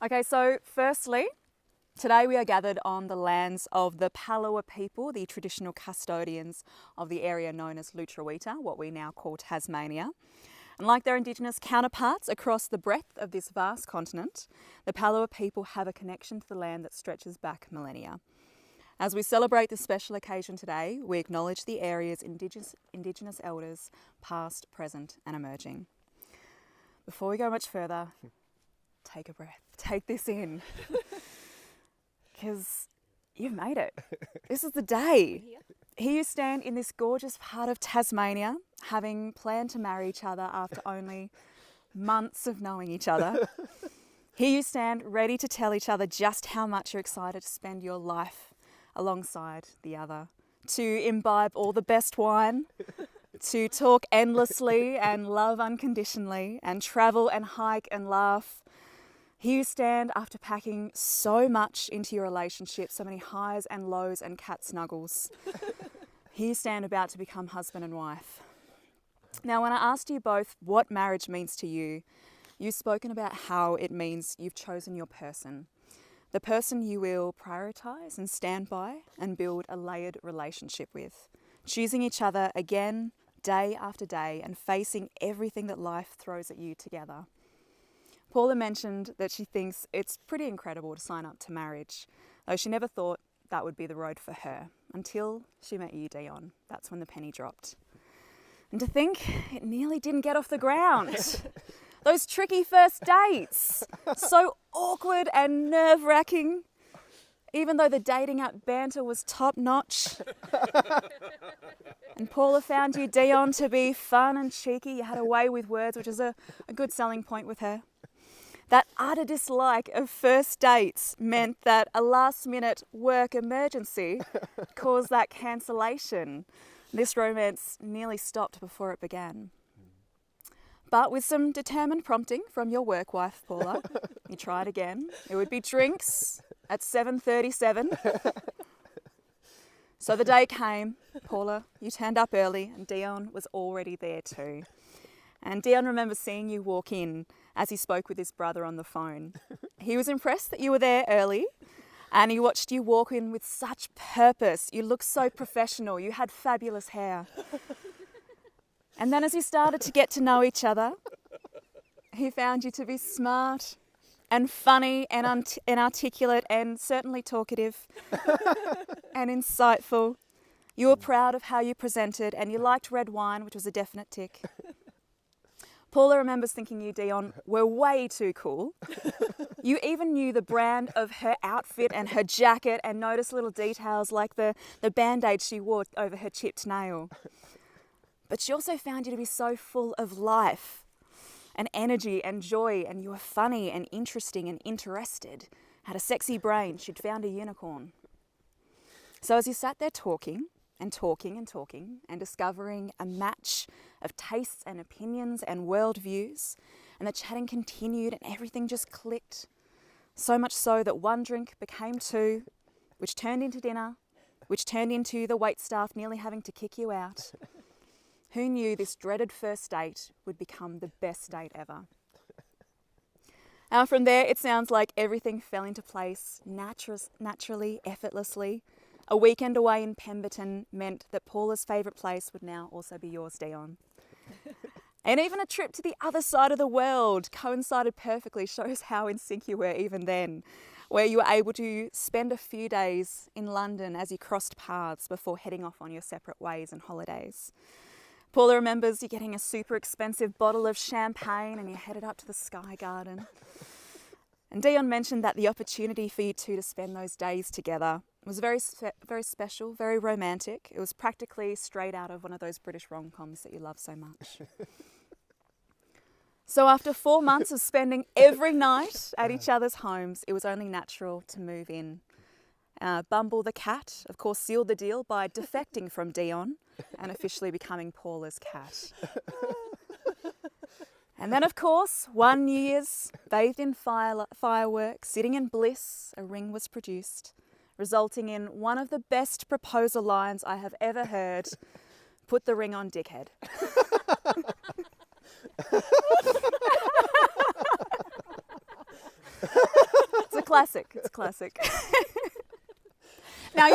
Okay, so firstly, today we are gathered on the lands of the Paula people, the traditional custodians of the area known as Lutruwita, what we now call Tasmania. And like their Indigenous counterparts across the breadth of this vast continent, the Paula people have a connection to the land that stretches back millennia. As we celebrate this special occasion today, we acknowledge the area's Indigenous elders, past, present and emerging. Before we go much further, take a breath, take this in, because you've made it. This is the day. Here you stand in this gorgeous part of Tasmania, having planned to marry each other after only months of knowing each other. Here you stand ready to tell each other just how much you're excited to spend your life alongside the other, to imbibe all the best wine, to talk endlessly and love unconditionally, and travel and hike and laugh. Here you stand after packing so much into your relationship, so many highs and lows and cat snuggles. Here you stand about to become husband and wife. Now, when I asked you both what marriage means to you, you've spoken about how it means you've chosen your person, the person you will prioritise and stand by and build a layered relationship with, choosing each other again, day after day, and facing everything that life throws at you together. Paula mentioned that she thinks it's pretty incredible to sign up to marriage, though she never thought that would be the road for her until she met you, Dion. That's when the penny dropped. And to think it nearly didn't get off the ground. Those tricky first dates, so awkward and nerve-wracking, even though the dating app banter was top-notch. And Paula found you, Dion, to be fun and cheeky. You had a way with words, which is a good selling point with her. That utter dislike of first dates meant that a last-minute work emergency caused that cancellation. This romance nearly stopped before it began. But with some determined prompting from your work wife, Paula, you tried again. It would be drinks at 7:37. So the day came. Paula, you turned up early and Dion was already there too. And Dion remembers seeing you walk in as he spoke with his brother on the phone. He was impressed that you were there early and he watched you walk in with such purpose. You looked so professional. You had fabulous hair. And then as you started to get to know each other, he found you to be smart and funny and articulate and certainly talkative and insightful. You were proud of how you presented and you liked red wine, which was a definite tick. Paula remembers thinking you, Dion, were way too cool. You even knew the brand of her outfit and her jacket and noticed little details like the band-aid she wore over her chipped nail. But she also found you to be so full of life and energy and joy, and you were funny and interesting and interested, had a sexy brain. She'd found a unicorn. So as you sat there talking and talking and talking and discovering a match of tastes and opinions and worldviews, and the chatting continued and everything just clicked, so much so that one drink became two, which turned into dinner, which turned into the waitstaff nearly having to kick you out. Who knew this dreaded first date would become the best date ever? From there, it sounds like everything fell into place naturally, effortlessly. A weekend away in Pemberton meant that Paula's favourite place would now also be yours, Dion. And even a trip to the other side of the world coincided perfectly, shows how in sync you were even then, where you were able to spend a few days in London as you crossed paths before heading off on your separate ways and holidays. Paula remembers you getting a super expensive bottle of champagne and you headed up to the Sky Garden. And Dion mentioned that the opportunity for you two to spend those days together was very special, very romantic. It was practically straight out of one of those British rom-coms that you love so much. So after 4 months of spending every night at each other's homes, it was only natural to move in. Bumble the cat, of course, sealed the deal by defecting from Dion and officially becoming Paula's cat. And then, of course, one New Year's, bathed in fireworks, sitting in bliss, a ring was produced, resulting in one of the best proposal lines I have ever heard: "Put the ring on, dickhead." It's a classic. It's a classic. Now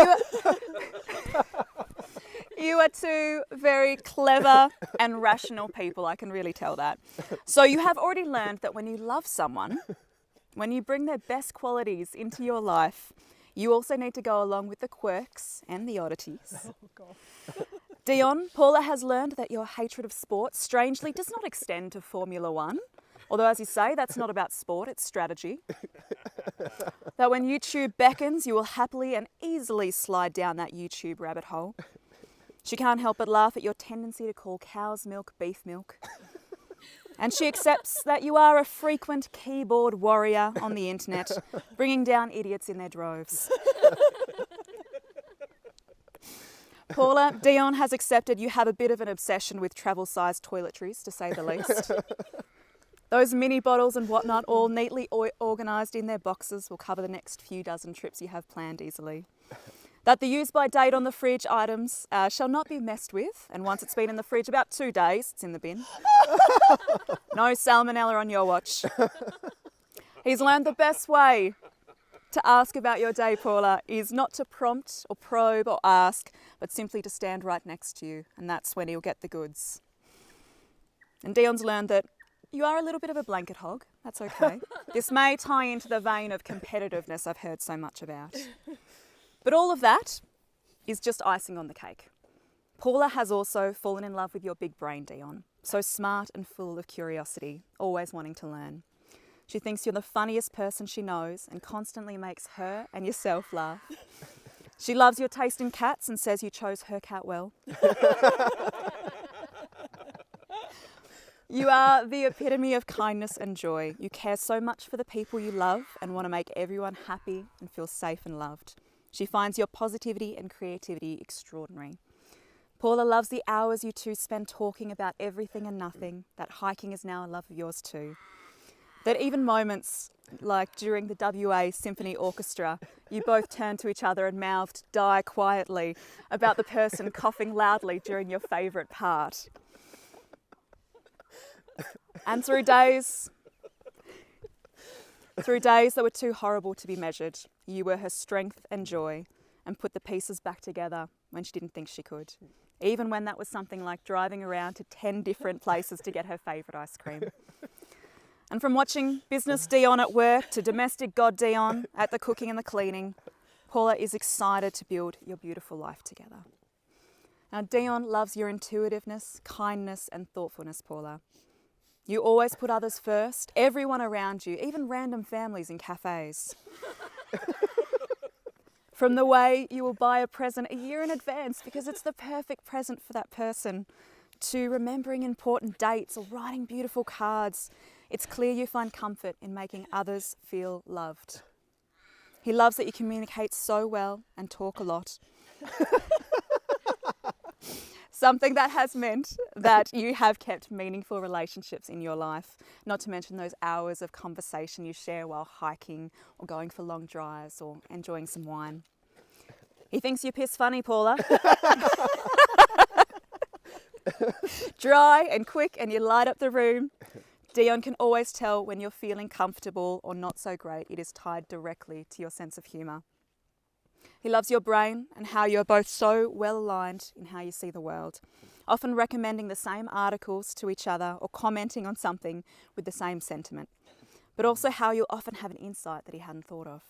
you are two very clever and rational people. I can really tell that. So you have already learned that when you love someone, when you bring their best qualities into your life, you also need to go along with the quirks and the oddities. Oh, God. Dion, Paula has learned that your hatred of sport strangely does not extend to Formula One. Although, as you say, that's not about sport, it's strategy. That when YouTube beckons, you will happily and easily slide down that YouTube rabbit hole. She can't help but laugh at your tendency to call cow's milk beef milk. And she accepts that you are a frequent keyboard warrior on the internet, bringing down idiots in their droves. Paula, Dion has accepted you have a bit of an obsession with travel-sized toiletries, to say the least. Those mini bottles and whatnot, all neatly organised in their boxes, will cover the next few dozen trips you have planned easily. That the use-by date on the fridge items shall not be messed with, and once it's been in the fridge about 2 days, it's in the bin. No salmonella on your watch. He's learned the best way to ask about your day, Paula, is not to prompt or probe or ask, but simply to stand right next to you, and that's when he'll get the goods. And Dion's learned that you are a little bit of a blanket hog. That's okay. This may tie into the vein of competitiveness I've heard so much about. But all of that is just icing on the cake. Paula has also fallen in love with your big brain, Dion. So smart and full of curiosity, always wanting to learn. She thinks you're the funniest person she knows and constantly makes her and yourself laugh. She loves your taste in cats and says you chose her cat well. You are the epitome of kindness and joy. You care so much for the people you love and want to make everyone happy and feel safe and loved. She finds your positivity and creativity extraordinary. Paula loves the hours you two spend talking about everything and nothing, that hiking is now a love of yours too. That even moments like during the WA Symphony Orchestra, you both turned to each other and mouthed "die" quietly about the person coughing loudly during your favourite part. And through days that were too horrible to be measured, you were her strength and joy and put the pieces back together when she didn't think she could. Even when that was something like driving around to 10 different places to get her favourite ice cream. And from watching business Dion at work to domestic God Dion at the cooking and the cleaning, Paula is excited to build your beautiful life together. Now, Dion loves your intuitiveness, kindness and thoughtfulness, Paula. You always put others first, everyone around you, even random families in cafes. From the way you will buy a present a year in advance because it's the perfect present for that person, to remembering important dates or writing beautiful cards, it's clear you find comfort in making others feel loved. He loves that you communicate so well and talk a lot. Something that has meant that you have kept meaningful relationships in your life, not to mention those hours of conversation you share while hiking or going for long drives or enjoying some wine. He thinks you're piss funny, Paula. Dry and quick and you light up the room. Dion can always tell when you're feeling comfortable or not so great. It is tied directly to your sense of humour. He loves your brain and how you're both so well aligned in how you see the world, often recommending the same articles to each other or commenting on something with the same sentiment, but also how you'll often have an insight that he hadn't thought of.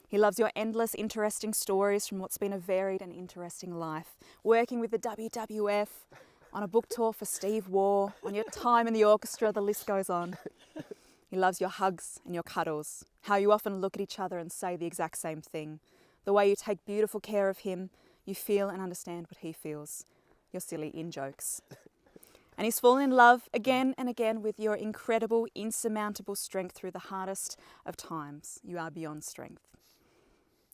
He loves your endless interesting stories from what's been a varied and interesting life, working with the WWF, on a book tour for Steve Waugh, on your time in the orchestra, the list goes on. He loves your hugs and your cuddles, how you often look at each other and say the exact same thing, the way you take beautiful care of him, you feel and understand what he feels, your silly in-jokes. And he's fallen in love again and again with your incredible, insurmountable strength through the hardest of times. You are beyond strength.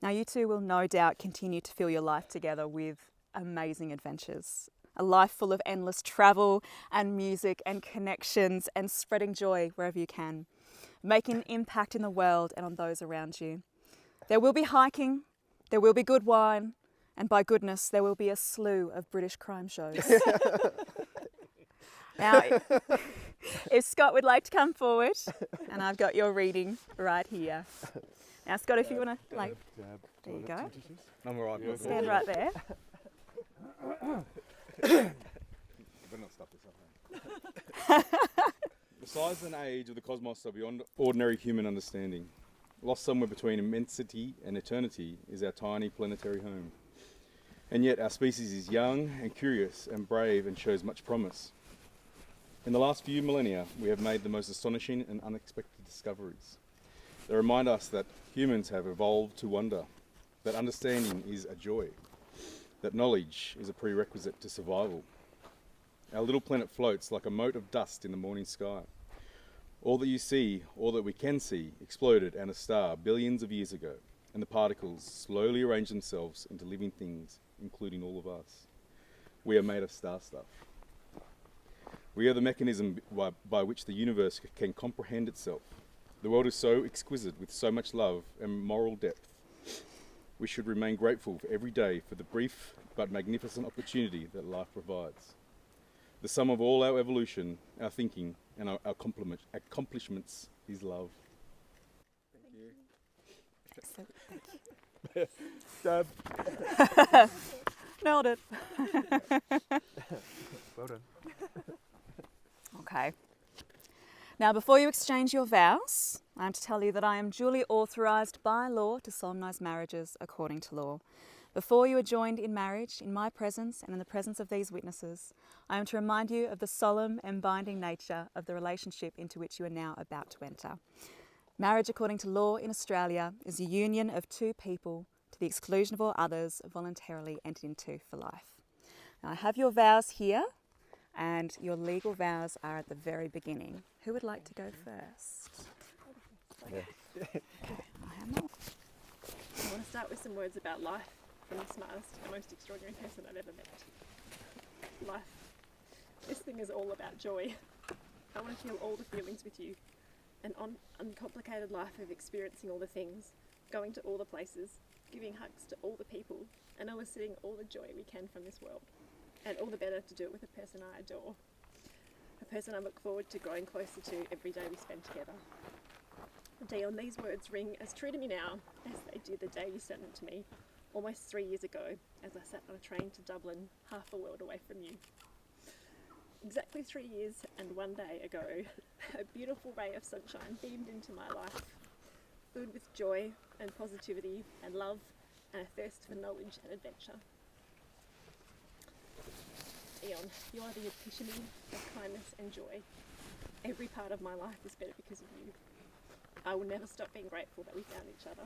Now you two will no doubt continue to fill your life together with amazing adventures. A life full of endless travel and music and connections and spreading joy wherever you can, making an impact in the world and on those around you. There will be hiking, there will be good wine, and by goodness, there will be a slew of British crime shows. Now, If Scott would like to come forward, and I've got your reading right here. Now, Scott, if you want to, like, there you go. I'm all right. Stand right there. Better not stop this up. The size and age of the cosmos are beyond ordinary human understanding. Lost somewhere between immensity and eternity is our tiny planetary home. And yet our species is young and curious and brave and shows much promise. In the last few millennia, we have made the most astonishing and unexpected discoveries. They remind us that humans have evolved to wonder, that understanding is a joy, that knowledge is a prerequisite to survival. Our little planet floats like a mote of dust in the morning sky. All that you see, all that we can see, exploded at a star billions of years ago, and the particles slowly arrange themselves into living things, including all of us. We are made of star stuff. We are the mechanism by which the universe can comprehend itself. The world is so exquisite with so much love and moral depth. We should remain grateful for every day for the brief but magnificent opportunity that life provides. The sum of all our evolution, our thinking, and our accomplishments is love. Thank you. Dad. Nailed it. Well done. Okay. Now, before you exchange your vows, I am to tell you that I am duly authorised by law to solemnise marriages according to law. Before you are joined in marriage, in my presence and in the presence of these witnesses, I am to remind you of the solemn and binding nature of the relationship into which you are now about to enter. Marriage according to law in Australia is a union of two people to the exclusion of all others voluntarily entered into for life. Now, I have your vows here, and your legal vows are at the very beginning. Who would like to go first? Yeah. I am not. I want to start with some words about life from the smartest and most extraordinary person I've ever met. Life. This thing is all about joy. I want to feel all the feelings with you. An uncomplicated life of experiencing all the things, going to all the places, giving hugs to all the people, and eliciting all the joy we can from this world. And all the better to do it with a person I adore. A person I look forward to growing closer to every day we spend together. Dion, these words ring as true to me now as they did the day you sent them to me, almost 3 years ago, as I sat on a train to Dublin, half a world away from you. Exactly 3 years and 1 day ago, a beautiful ray of sunshine beamed into my life, filled with joy and positivity and love and a thirst for knowledge and adventure. Dion, you are the epitome of kindness and joy. Every part of my life is better because of you. I will never stop being grateful that we found each other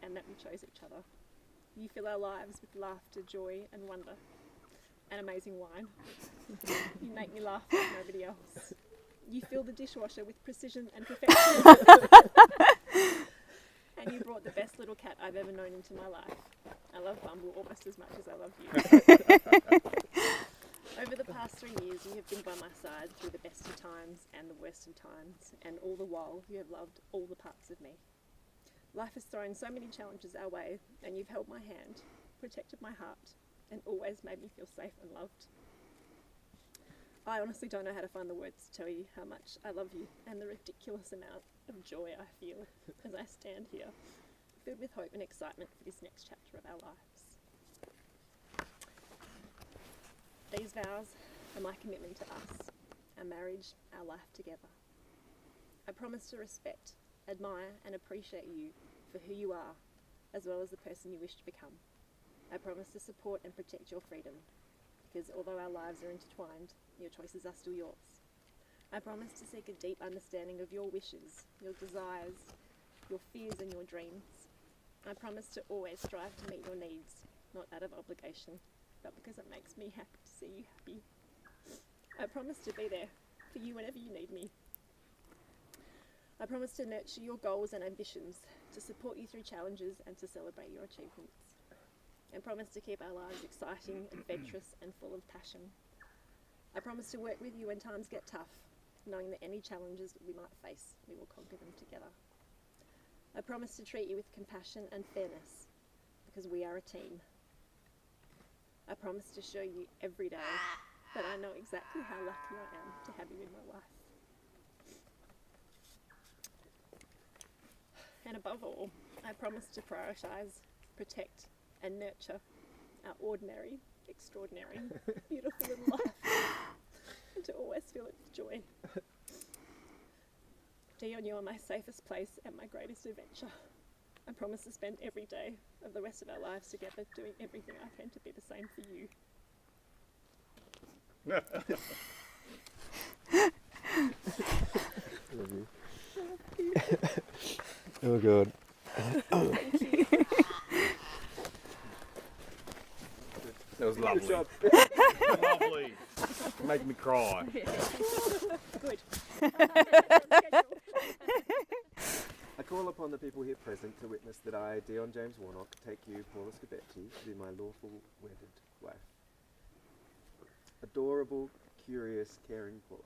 and that we chose each other. You fill our lives with laughter, joy and wonder, and amazing wine. You make me laugh like nobody else. You fill the dishwasher with precision and perfection. And you brought the best little cat I've ever known into my life. I love Bumble almost as much as I love you. Over the past 3 years, you have been by my side through the best of times and the worst of times, and all the while you have loved all the parts of me. Life has thrown so many challenges our way, and you've held my hand, protected my heart, and always made me feel safe and loved. I honestly don't know how to find the words to tell you how much I love you and the ridiculous amount of joy I feel as I stand here, filled with hope and excitement for this next chapter of our lives. These vows are my commitment to us, our marriage, our life together. I promise to respect, admire and appreciate you for who you are, as well as the person you wish to become. I promise to support and protect your freedom, because although our lives are intertwined, your choices are still yours. I promise to seek a deep understanding of your wishes, your desires, your fears and your dreams. I promise to always strive to meet your needs, not out of obligation, but because it makes me happy to see you happy. I promise to be there for you whenever you need me. I promise to nurture your goals and ambitions, to support you through challenges and to celebrate your achievements. I promise to keep our lives exciting, adventurous and full of passion. I promise to work with you when times get tough, knowing that any challenges we might face, we will conquer them together. I promise to treat you with compassion and fairness, because we are a team. I promise to show you every day that I know exactly how lucky I am to have you in my life. And above all, I promise to prioritise, protect and nurture our ordinary, extraordinary, beautiful little life, and to always fill it with joy. Dion, you are my safest place and my greatest adventure. I promise to spend every day of the rest of our lives together doing everything I can to be the same for you. Love you. Oh God. Thank you. That was lovely. Lovely. Make me cry. Good. I call upon the people here present to witness that I, Dion James Warnock, take you, Paula Scabetti, to be my lawful wedded wife. Adorable, curious, caring Paula.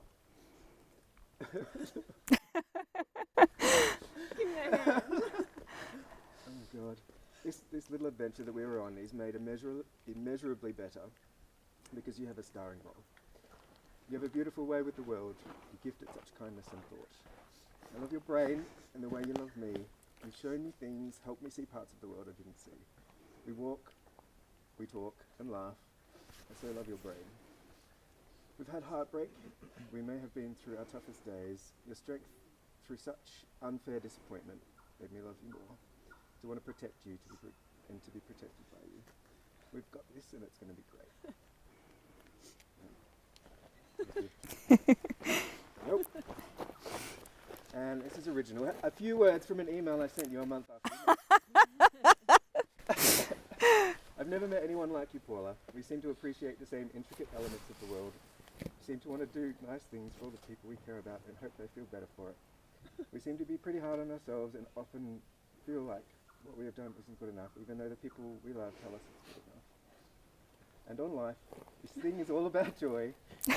Give me a hand. Oh God. This little adventure that we were on is made immeasurably better because you have a starring role. You have a beautiful way with the world. You gift it such kindness and thought. I love your brain and the way you love me. You've shown me things, helped me see parts of the world I didn't see. We walk, we talk and laugh. I so love your brain. We've had heartbreak. We may have been through our toughest days. Your strength through such unfair disappointment made me love you more. To want to protect you and to be protected by you. We've got this and it's going to be great. Nope. And this is original. A few words from an email I sent you a month after. I've never met anyone like you, Paula. We seem to appreciate the same intricate elements of the world. We seem to want to do nice things for all the people we care about and hope they feel better for it. We seem to be pretty hard on ourselves and often feel like what we have done isn't good enough, even though the people we love tell us it's good enough. And on life, this thing is all about joy.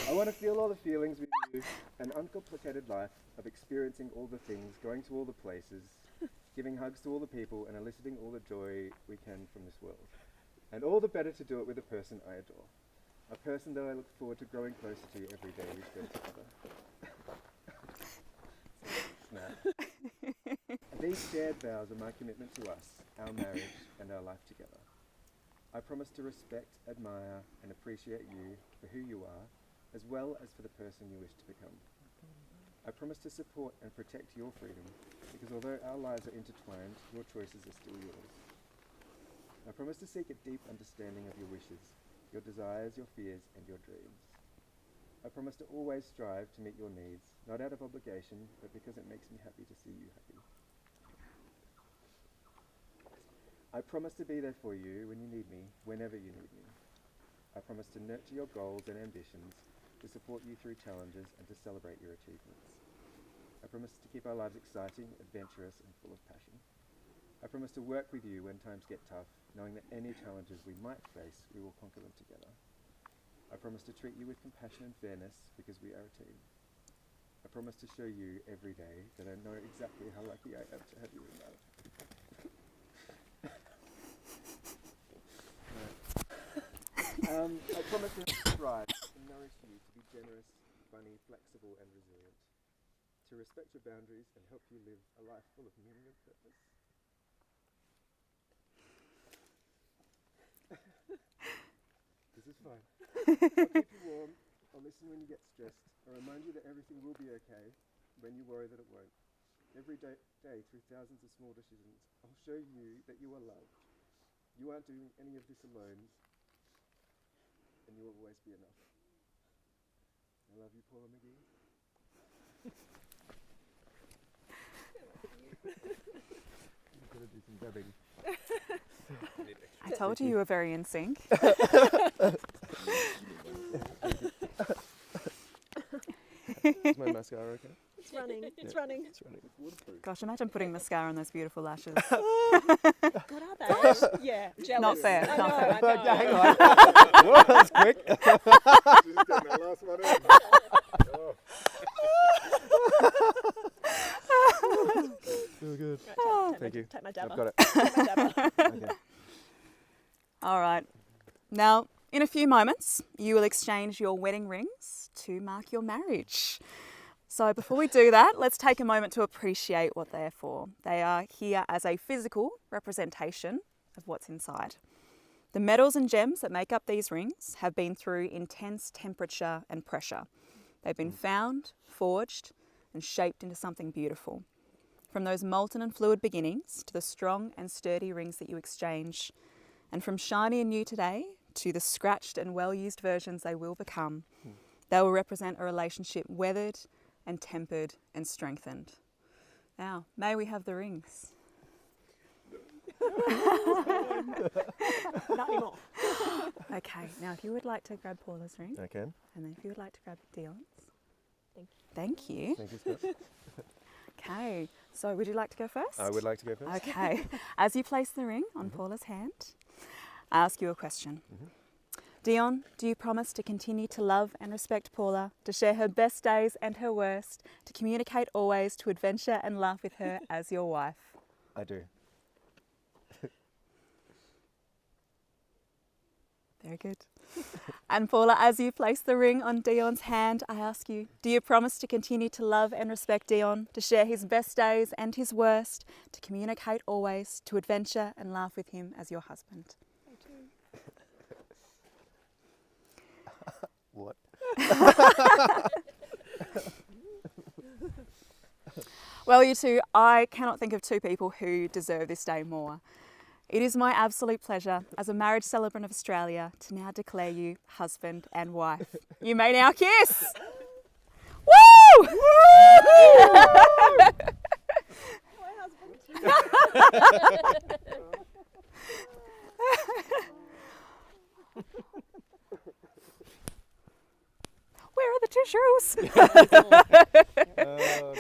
I want to feel all the feelings with you, an uncomplicated life of experiencing all the things, going to all the places, giving hugs to all the people and eliciting all the joy we can from this world. And all the better to do it with a person I adore. A person that I look forward to growing closer to every day we spend together. Snap. These shared vows are my commitment to us, our marriage, and our life together. I promise to respect, admire, and appreciate you for who you are, as well as for the person you wish to become. I promise to support and protect your freedom, because although our lives are intertwined, your choices are still yours. I promise to seek a deep understanding of your wishes, your desires, your fears, and your dreams. I promise to always strive to meet your needs, not out of obligation, but because it makes me happy to see you happy. I promise to be there for you when you need me, whenever you need me. I promise to nurture your goals and ambitions, to support you through challenges, and to celebrate your achievements. I promise to keep our lives exciting, adventurous, and full of passion. I promise to work with you when times get tough, knowing that any challenges we might face, we will conquer them together. I promise to treat you with compassion and fairness, because we are a team. I promise to show you every day that I know exactly how lucky I am to have you in my life. I promise to thrive and nourish you, to be generous, funny, flexible, and resilient. To respect your boundaries and help you live a life full of meaning and purpose. This is fine. I'll keep you warm. I'll listen when you get stressed. I'll remind you that everything will be okay when you worry that it won't. Every day through thousands of small decisions, I'll show you that you are loved. You aren't doing any of this alone. And you will always be enough. I love you, Paula McGee. You've got to do some dubbing. I told you were very in sync. Is my mascara okay? It's running. It's running. It's running. It's waterproof. Gosh, imagine putting mascara on those beautiful lashes. What are they? Yeah, jealous. Not fair, I not know, fair. I know. Yeah, hang on. Whoa, that was quick. Just getting that last one in. So good. Right, Thank you. Take my I've dabber. got it. Take my dabber. Okay. All right. Now, in a few moments, you will exchange your wedding rings to mark your marriage. So before we do that, let's take a moment to appreciate what they're for. They are here as a physical representation of what's inside. The metals and gems that make up these rings have been through intense temperature and pressure. They've been found, forged, and shaped into something beautiful. From those molten and fluid beginnings to the strong and sturdy rings that you exchange, and from shiny and new today to the scratched and well-used versions they will become, they will represent a relationship weathered and tempered and strengthened. Now, may we have the rings? Not anymore. Okay, now if you would like to grab Paula's ring, I can. and then if you would like to grab Dion's. Thank you. Thank you. Thank you, Scott. Okay, so would you like to go first? I would like to go first. Okay, as you place the ring on Paula's hand, I ask you a question. Dion, do you promise to continue to love and respect Paula, to share her best days and her worst, to communicate always, to adventure and laugh with her as your wife? I do. Very good. And Paula, as you place the ring on Dion's hand, I ask you, do you promise to continue to love and respect Dion, to share his best days and his worst, to communicate always, to adventure and laugh with him as your husband? What? Well, you two, I cannot think of two people who deserve this day more. It is my absolute pleasure as a marriage celebrant of Australia to now declare you husband and wife. You may now kiss! Woo! Where are the tissues? Oh,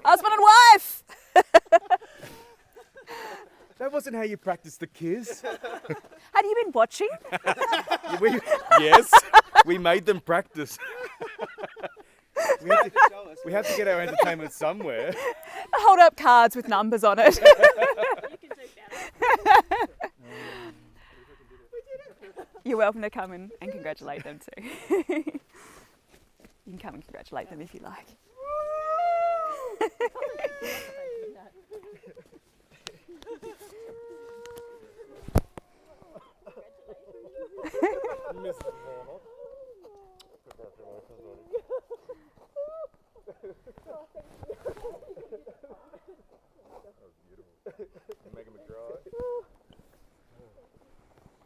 Husband and wife! That wasn't how you practice the kiss. Had you been watching? Yes, we made them practice. We have to get our entertainment somewhere. Hold up cards with numbers on it. You can do better. You're welcome to come in and congratulate them too. You can come and congratulate them if you like. Make him a dry.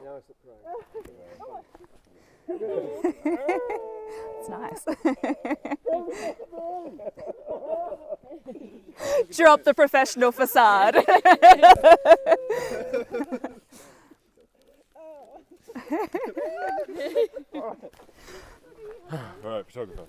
Now it's It's nice. Drop the professional facade. All right, photographer.